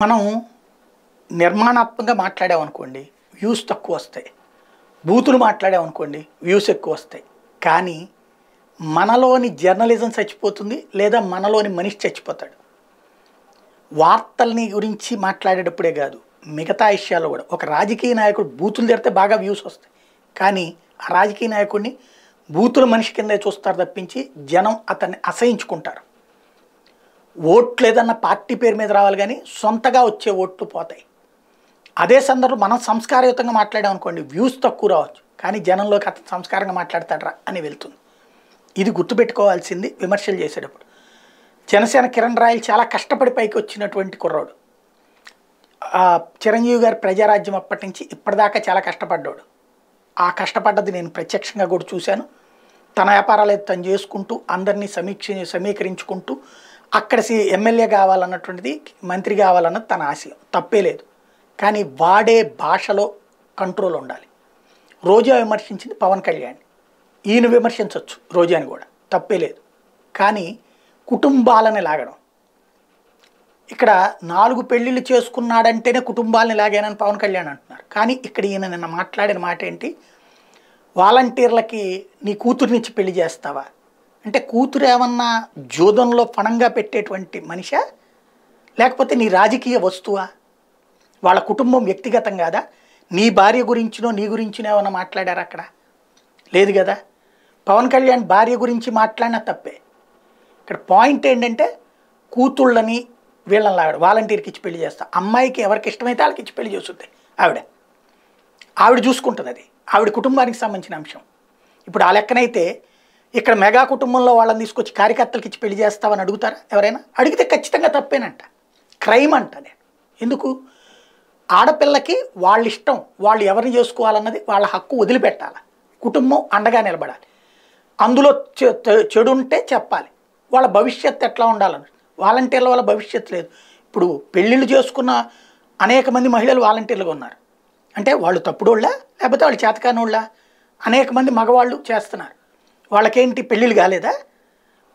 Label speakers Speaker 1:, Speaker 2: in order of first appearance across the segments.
Speaker 1: మనం నిర్మాణాత్మకంగా మాట్లాడామనుకోండి వ్యూస్ తక్కువ వస్తాయి. బూతులు మాట్లాడామనుకోండి వ్యూస్ ఎక్కువ వస్తాయి. కానీ మనలోని జర్నలిజం చచ్చిపోతుంది, లేదా మనలోని మనిషి చచ్చిపోతాడు. వార్తల్ని గురించి మాట్లాడేటప్పుడే కాదు, మిగతా విషయాల్లో కూడా ఒక రాజకీయ నాయకుడు బూతులు తిడితే బాగా వ్యూస్ వస్తాయి. కానీ ఆ రాజకీయ నాయకుడిని బూతుల మనిషి కిందే చూస్తారు తప్పించి జనం అతన్ని అసహించుకుంటారు. ఓట్లు ఏదన్నా పార్టీ పేరు మీద రావాలి, కానీ సొంతగా వచ్చే ఓట్లు పోతాయి. అదే సందర్భంలో మనం సంస్కారయుతంగా మాట్లాడామనుకోండి వ్యూస్ తక్కువ రావచ్చు, కానీ జనంలోకి అతను సంస్కారంగా మాట్లాడతాడరా అని వెళ్తుంది. ఇది గుర్తుపెట్టుకోవాల్సింది విమర్శలు చేసేటప్పుడు. జనసేన కిరణ్ రాయల్ చాలా కష్టపడి పైకి వచ్చినటువంటి కుర్రాడు. చిరంజీవి గారి ప్రజారాజ్యం అప్పటి నుంచి ఇప్పటిదాకా చాలా కష్టపడ్డాడు. ఆ కష్టపడ్డది నేను ప్రత్యక్షంగా కూడా చూశాను. తన వ్యాపారాలు తను చేసుకుంటూ అందరినీ సమీకరించుకుంటూ అక్కడ ఎమ్మెల్యే కావాలన్నటువంటిది, మంత్రి కావాలన్నది తన ఆశయం, తప్పే లేదు. కానీ వాడే భాషలో కంట్రోల్ ఉండాలి. రోజా విమర్శించింది పవన్ కళ్యాణ్, ఈయన విమర్శించవచ్చు రోజాని కూడా, తప్పే లేదు. కానీ కుటుంబాలని లాగడం, ఇక్కడ 4 పెళ్ళిళ్ళు చేసుకున్నాడంటేనే కుటుంబాలని లాగానని పవన్ కళ్యాణ్ అంటున్నారు. కానీ ఇక్కడ ఈయన నిన్న మాట్లాడిన మాట ఏంటి, వాలంటీర్లకి నీ కూతురునిచ్చి పెళ్లి చేస్తావా అంటే, కూతురు ఏమన్నా జూదంలో పణంగా పెట్టేటువంటి మనిషా, లేకపోతే నీ రాజకీయ వస్తువా? వాళ్ళ కుటుంబం వ్యక్తిగతం కాదా? నీ భార్య గురించినో నీ గురించినో ఏమన్నా మాట్లాడారు అక్కడ? లేదు కదా. పవన్ కళ్యాణ్ భార్య గురించి మాట్లాడినా తప్పే. ఇక్కడ పాయింట్ ఏంటంటే కూతుళ్ళని వీళ్ళని లాగాడు, వాలంటీర్కి ఇచ్చి పెళ్లి చేస్తా. అమ్మాయికి ఎవరికి ఇష్టమైతే వాళ్ళకి ఇచ్చి పెళ్లి చేస్తుంది. ఆవిడ చూసుకుంటుంది, అది ఆవిడ కుటుంబానికి సంబంధించిన అంశం. ఇప్పుడు ఆ లెక్కనైతే ఇక్కడ మెగా కుటుంబంలో వాళ్ళని తీసుకొచ్చి కార్యకర్తలకి ఇచ్చి పెళ్లి చేస్తామని అడుగుతారా? ఎవరైనా అడిగితే ఖచ్చితంగా తప్పేనంట, క్రైమ్ అంట. నేను ఎందుకు, ఆడపిల్లకి వాళ్ళ ఇష్టం, వాళ్ళు ఎవరిని చేసుకోవాలన్నది వాళ్ళ హక్కు, వదిలిపెట్టాలి. కుటుంబం అండగా నిలబడాలి. అందులో చెడు ఉంటే చెప్పాలి. వాళ్ళ భవిష్యత్తు ఎట్లా ఉండాలని, వాలంటీర్ల వల్ల భవిష్యత్తు లేదు. ఇప్పుడు పెళ్ళిళ్ళు చేసుకున్న అనేక మంది మహిళలు వాలంటీర్లుగా ఉన్నారు అంటే వాళ్ళు తప్పుడోళ్ళా, లేకపోతే వాళ్ళు చేతకానోళ్ళా? అనేక మంది మగవాళ్ళు చేస్తున్నారు. వాళ్ళకేంటి పెళ్ళిళ్ళు కాలేదా?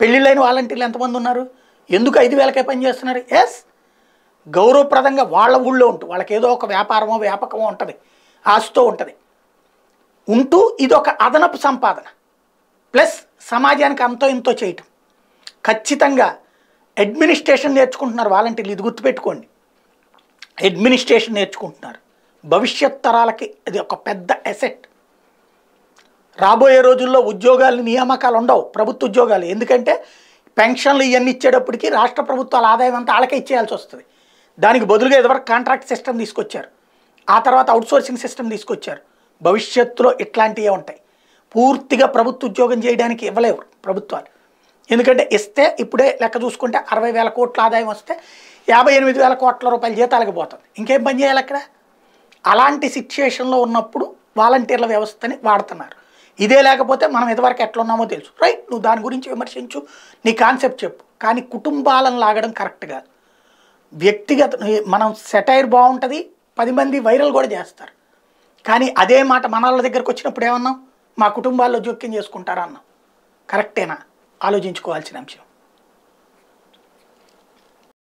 Speaker 1: పెళ్ళిళ్ళైన వాలంటీర్లు ఎంతమంది ఉన్నారు? ఎందుకు 5,000కే పని చేస్తున్నారు? ఎస్, గౌరవప్రదంగా వాళ్ళ ఊళ్ళో ఉంటూ, వాళ్ళకి ఏదో ఒక వ్యాపారమో వ్యాపకమో ఉంటుంది, ఆస్తో ఉంటుంది, ఉంటూ ఇది ఒక అదనపు సంపాదన ప్లస్ సమాజానికి అంతో ఇంతో చేయటం. ఖచ్చితంగా అడ్మినిస్ట్రేషన్ నేర్చుకుంటున్నారు వాలంటీర్లు, ఇది గుర్తుపెట్టుకోండి. అడ్మినిస్ట్రేషన్ నేర్చుకుంటున్నారు, భవిష్యత్ తరాలకి అది ఒక పెద్ద అసెట్. రాబోయే రోజుల్లో ఉద్యోగాలు నియామకాలు ఉండవు, ప్రభుత్వ ఉద్యోగాలు. ఎందుకంటే పెన్షన్లు ఇవన్నీ ఇచ్చేటప్పటికి రాష్ట్ర ప్రభుత్వాల ఆదాయం అంతా వాళ్ళకే ఇచ్చేయాల్సి వస్తుంది. దానికి బదులుగా ఎదువరకు కాంట్రాక్ట్ సిస్టమ్ తీసుకొచ్చారు, ఆ తర్వాత అవుట్సోర్సింగ్ సిస్టమ్ తీసుకొచ్చారు. భవిష్యత్తులో ఇట్లాంటివే ఉంటాయి. పూర్తిగా ప్రభుత్వ ఉద్యోగం చేయడానికి ఇవ్వలేవు ప్రభుత్వాలు. ఎందుకంటే ఇస్తే ఇప్పుడే లెక్క చూసుకుంటే 60,000 కోట్ల ఆదాయం వస్తే 58,000 కోట్ల రూపాయల జీతాలకు పోతుంది. ఇంకేం పని చేయాలి అక్కడ? అలాంటి సిచ్యుయేషన్లో ఉన్నప్పుడు వాలంటీర్ల వ్యవస్థని వాడుతున్నారు. ఇదే లేకపోతే మనం ఇదివరకు ఎట్లా ఉన్నామో తెలుసు. రైట్, నువ్వు దాని గురించి విమర్శించు, నీ కాన్సెప్ట్ చెప్పు, కానీ కుటుంబాలను లాగడం కరెక్ట్ కాదు. వ్యక్తిగత మనం సెటైర్ బాగుంటుంది, 10 మంది వైరల్ కూడా చేస్తారు. కానీ అదే మాట మన వాళ్ళ దగ్గరకు వచ్చినప్పుడు ఏమన్నాం, మా కుటుంబాల్లో జోక్యం చేసుకుంటారా అన్నాం. కరెక్టేనా? ఆలోచించుకోవాల్సిన అంశం.